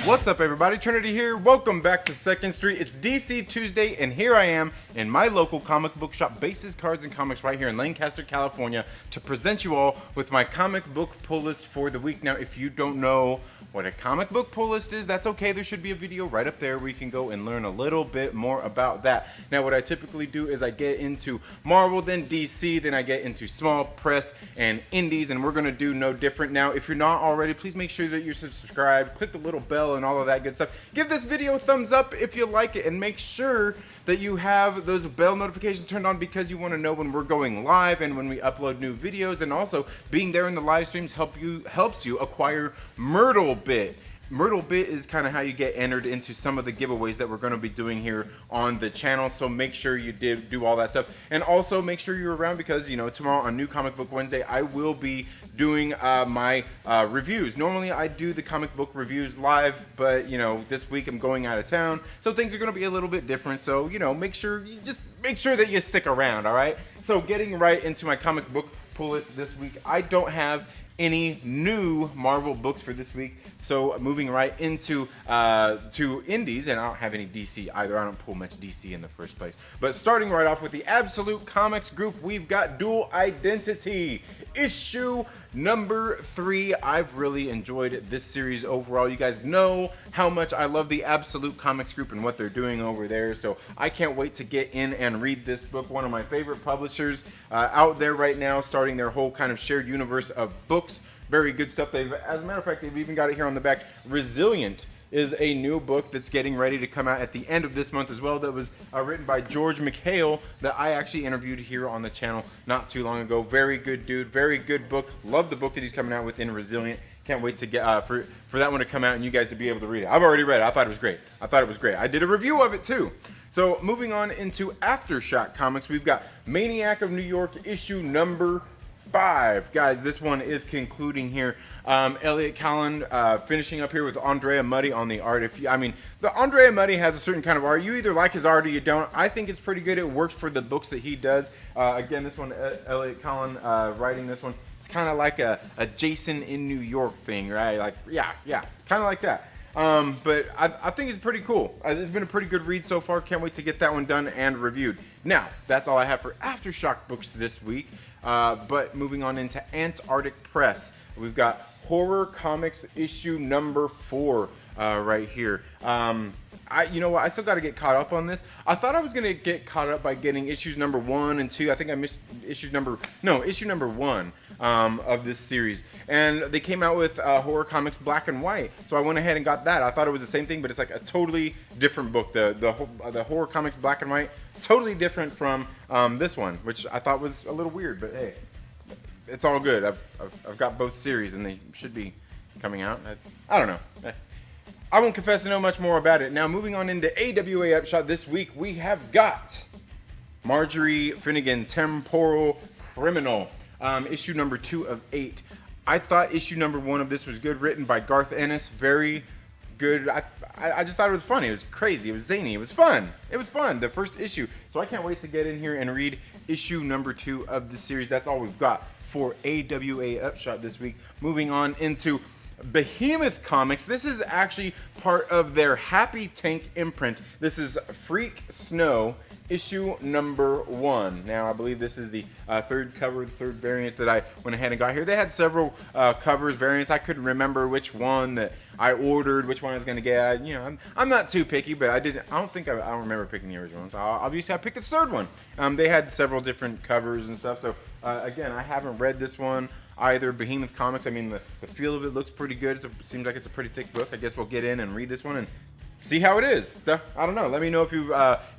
What's up, everybody? Trinity here. Welcome back to 2nd Street. It's DC Tuesday, and here I am in my local comic book shop, Bases, Cards, and Comics, right here in Lancaster, California, to present you all with my comic book pull list for the week. Now, if you don't know what a comic book pull list is, that's okay. There should be a video right up there where you can go and learn a little bit more about that. Now, what I typically do is I get into Marvel, then DC, then I get into small press and indies, and we're going to do no different. Now, if you're not already, please make sure that you're subscribed, click the little bell and all of that good stuff. Give this video a thumbs up if you like it, and make sure that you have those bell notifications turned on because you want to know when we're going live and when we upload new videos. And also, being there in the live streams helps you acquire Myrtle bit. Myrtle bit is kind of how you get entered into some of the giveaways that we're going to be doing here on the channel. So make sure you do all that stuff, and also make sure you're around because, you know, tomorrow on New Comic Book Wednesday I will be doing my reviews. Normally I do the comic book reviews live, but you know, this week I'm going out of town, so things are going to be a little bit different. So, you know, make sure that you stick around. All right, so getting right into my comic book pull list this week, I don't have any new Marvel books for this week, so moving right into to indies, and I don't have any DC either. I don't pull much DC in the first place. But starting right off with the Absolute Comics group, we've got Dual Identity issue number 3. I've really enjoyed this series overall. You guys know how much I love the Absolute Comics group and what they're doing over there, so I can't wait to get in and read this book. One of my favorite publishers out there right now, starting their whole kind of shared universe of books. Very good stuff. As a matter of fact, they've even got it here on the back. Resilient is a new book that's getting ready to come out at the end of this month as well, that was written by George McHale, that I actually interviewed here on the channel not too long ago. Very good dude, very good book. Love the book that he's coming out with in Resilient. Can't wait to get for that one to come out and you guys to be able to read it. I've already read it. I thought it was great. I did a review of it too. So moving on into AfterShock Comics, we've got Maniac of New York issue number 5. Guys, this one is concluding here. Elliot Callan finishing up here with Andrea Muddy on the art. The Andrea Muddy has a certain kind of art. You either like his art or you don't. I think it's pretty good. It works for the books that he does. Again, this one, Elliot Callan writing this one. It's kind of like a Jason in New York thing, right? Like, yeah, kind of like that. But I think it's pretty cool. It's been a pretty good read so far. Can't wait to get that one done and reviewed. Now, that's all I have for AfterShock books this week. But moving on into Antarctic Press, we've got Horror Comics issue number 4 right here. You know what? I still got to get caught up on this. I thought I was going to get caught up by getting issues number 1 and 2. I think I missed issue number 1 of this series. And they came out with Horror Comics Black and White. So I went ahead and got that. I thought it was the same thing, but it's like a totally different book. The Horror Comics Black and White, totally different from this one, which I thought was a little weird, but hey, it's all good. I've got both series and they should be coming out. I don't know. I won't confess to know much more about it. Now, moving on into AWA Upshot this week, we have got Marjorie Finnegan, Temporal Criminal, issue number 2 of 8. I thought issue number 1 of this was good, written by Garth Ennis. Very good. I just thought it was funny. It was crazy. It was zany. It was fun. The first issue. So I can't wait to get in here and read issue number 2 of the series. That's all we've got for AWA Upshot this week. Moving on into Behemoth Comics. This is actually part of their Happy Tank imprint. This is Freak Snow, issue number 1. Now, I believe this is the third cover, the third variant that I went ahead and got here. They had several covers, variants. I couldn't remember which one that I ordered, which one I was going to get. I'm not too picky, but I don't remember picking the original one. So obviously I picked the third one. They had several different covers and stuff. So again, I haven't read this one either. Behemoth Comics, I mean, the feel of it looks pretty good. It seems like it's a pretty thick book. I guess we'll get in and read this one and see how it is. I don't know. Let me know if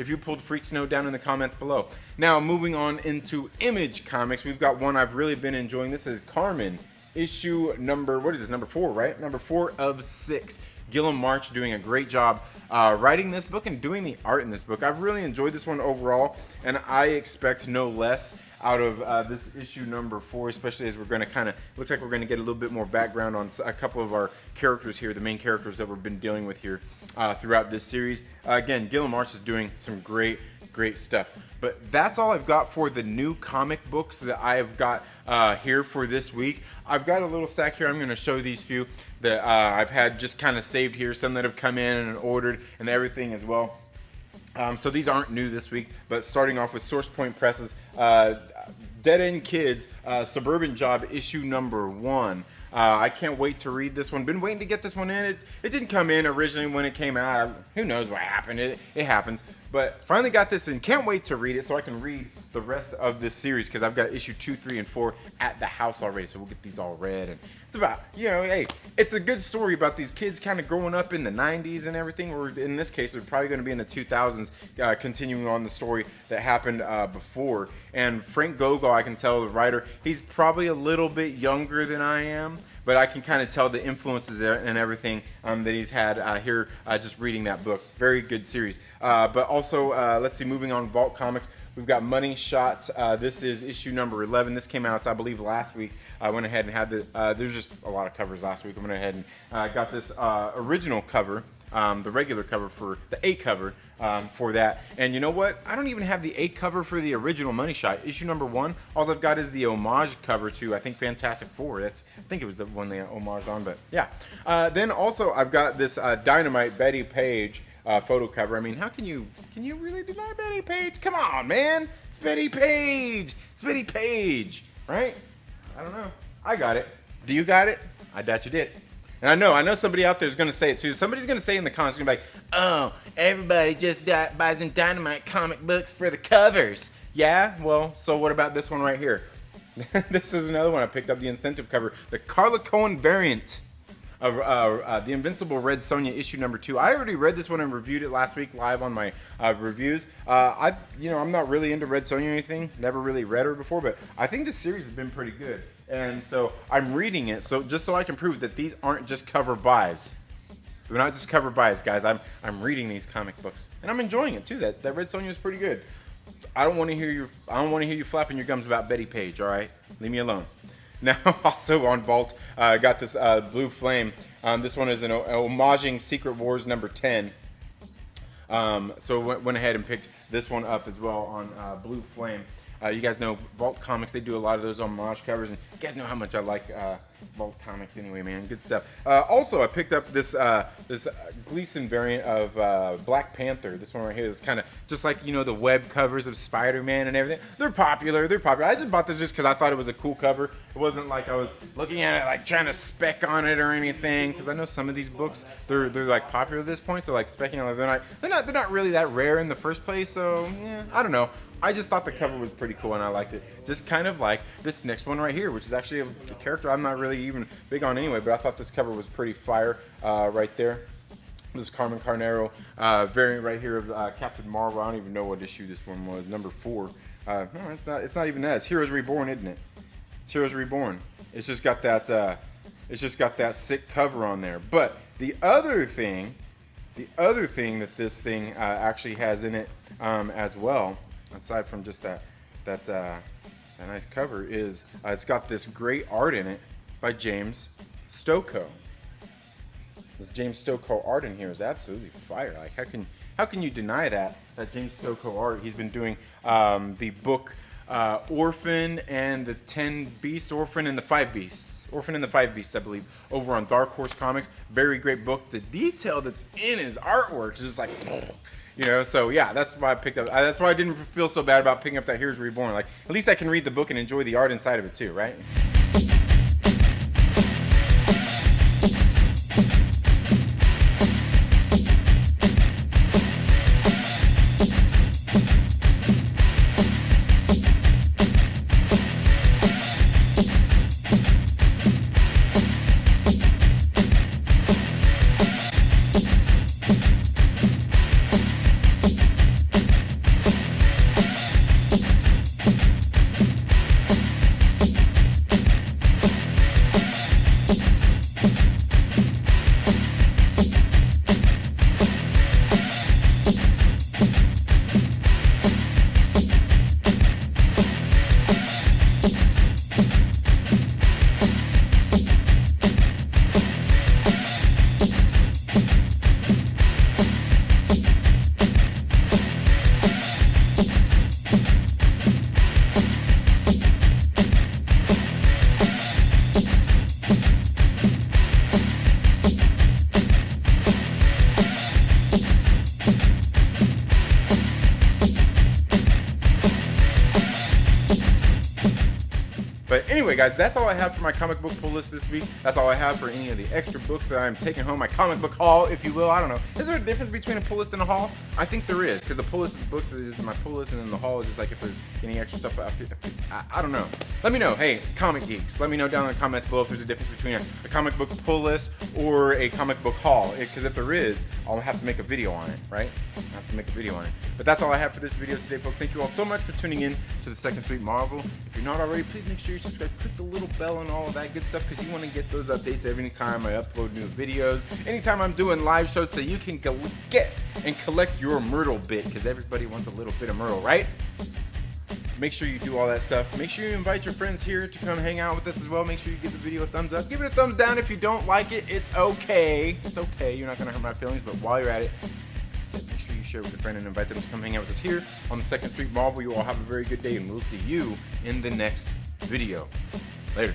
you pulled Freak Snow down in the comments below. Now, moving on into Image Comics, we've got one I've really been enjoying. This is Carmen, issue number, what is this, number 4, right? Number 4 of 6. Gilliam March doing a great job writing this book and doing the art in this book. I've really enjoyed this one overall, and I expect no less out of this issue number 4, especially as we're going to kind of, looks like we're going to get a little bit more background on a couple of our characters here, the main characters that we've been dealing with here throughout this series. Again, Gilliam March is doing some great stuff. But that's all I've got for the new comic books that I've got here for this week. I've got a little stack here. I'm going to show these few that I've had just kind of saved here, some that have come in and ordered and everything as well. So these aren't new this week, but starting off with Source Point Presses, Dead End Kids, Suburban Job issue number 1. I can't wait to read this one. Been waiting to get this one in. It didn't come in originally when it came out. Who knows what happened? It happens. But finally got this in. Can't wait to read it so I can read the rest of this series because I've got issue 2, 3, and 4 at the house already. So we'll get these all read. And it's about, hey, it's a good story about these kids kind of growing up in the 90s and everything. Or in this case, they're probably going to be in the 2000s, continuing on the story that happened before. And Frank Gogol, I can tell, the writer, he's probably a little bit younger than I am. But I can kind of tell the influences there and everything that he's had here just reading that book. Very good series. But also, let's see, moving on, Vault Comics. We've got Money Shot. This is issue number 11. This came out, I believe, last week. I went ahead and had there's just a lot of covers last week. I went ahead and got this original cover, the regular cover for the A cover for that. And you know what? I don't even have the A cover for the original Money Shot. Issue number 1. All I've got is the homage cover to, I think, Fantastic Four. I think it was the one they homaged on, but yeah. Then also I've got this Dynamite Betty Page photo cover. I mean, how can you really deny Betty Page? Come on, man. It's Betty Page. It's Betty Page, right? I don't know. I got it. Do you got it? I doubt you did. And I know somebody out there is going to say it too. Somebody's going to say in the comments, going to be like, oh, everybody just buys in Dynamite comic books for the covers. Yeah? Well, so what about this one right here? This is another one I picked up, the incentive cover. The Carla Cohen variant of the Invincible Red Sonja issue number 2. I already read this one and reviewed it last week live on my reviews. I'm not really into Red Sonja or anything. Never really read her before, but I think this series has been pretty good. And so I'm reading it just so I can prove that these aren't just cover buys. They're not just cover buys, guys. I'm reading these comic books and I'm enjoying it too. That Red Sonja is pretty good. I don't want to hear you flapping your gums about Betty Page. All right, leave me alone. Now, also on Vault, I got this Blue Flame. This one is an homaging Secret Wars number 10. So went ahead and picked this one up as well on Blue Flame. You guys know Vault Comics, they do a lot of those homage covers, and you guys know how much I like Vault Comics anyway, man. Good stuff. Also, I picked up this Gleason variant of Black Panther. This one right here is kind of just like, the web covers of Spider-Man and everything. They're popular. I just bought this just because I thought it was a cool cover. It wasn't like I was looking at it like trying to spec on it or anything, because I know some of these books, they're like popular at this point, so like specking on it, they're not really that rare in the first place, so yeah, I don't know. I just thought the cover was pretty cool and I liked it. Just kind of like this next one right here, which is actually a character I'm not really even big on anyway, but I thought this cover was pretty fire right there. This is Carmen Carnero variant right here of Captain Marvel. I don't even know what issue this one was, number 4. No, it's not even that. It's Heroes Reborn, isn't it? It's Heroes Reborn. It's just got that sick cover on there. But the other thing that this thing actually has in it as well, aside from just that nice cover, is it's got this great art in it by James Stokoe. This James Stokoe art in here is absolutely fire. Like, how can you deny that James Stokoe art? He's been doing the book Orphan and the 10 Beasts, Orphan and the 5 Beasts, I believe, over on Dark Horse Comics. Very great book. The detail that's in his artwork is just like, so yeah, that's why I picked up. That's why I didn't feel so bad about picking up that Heroes Reborn. Like, at least I can read the book and enjoy the art inside of it too, right? guys, that's all I have for my comic book pull list this week. That's all I have for any of the extra books that I'm taking home. My comic book haul, if you will. I don't know. Is there a difference between a pull list and a haul? I think there is, because the pull list of the books is my pull list, and then the haul is just like if there's any extra stuff. I don't know. Let me know. Hey, comic geeks, let me know down in the comments below if there's a difference between a comic book pull list or a comic book haul. Because if there is, I'll have to make a video on it, right? I'll have to make a video on it. But that's all I have for this video today, folks. Thank you all so much for tuning in to the Second Street Marvel. If you're not already, please make sure you subscribe. Click the little bell and all of that good stuff, because you want to get those updates every time I upload new videos. Anytime I'm doing live shows, so you can get and collect your Myrtle bit, because everybody wants a little bit of Myrtle, right? Make sure you do all that stuff. Make sure you invite your friends here to come hang out with us as well. Make sure you give the video a thumbs up. Give it a thumbs down if you don't like it. It's okay. It's okay. You're not going to hurt my feelings, but while you're at it, make sure you share with a friend and invite them to come hang out with us here on the Second Street Marvel. You all have a very good day, and we'll see you in the next video. Later.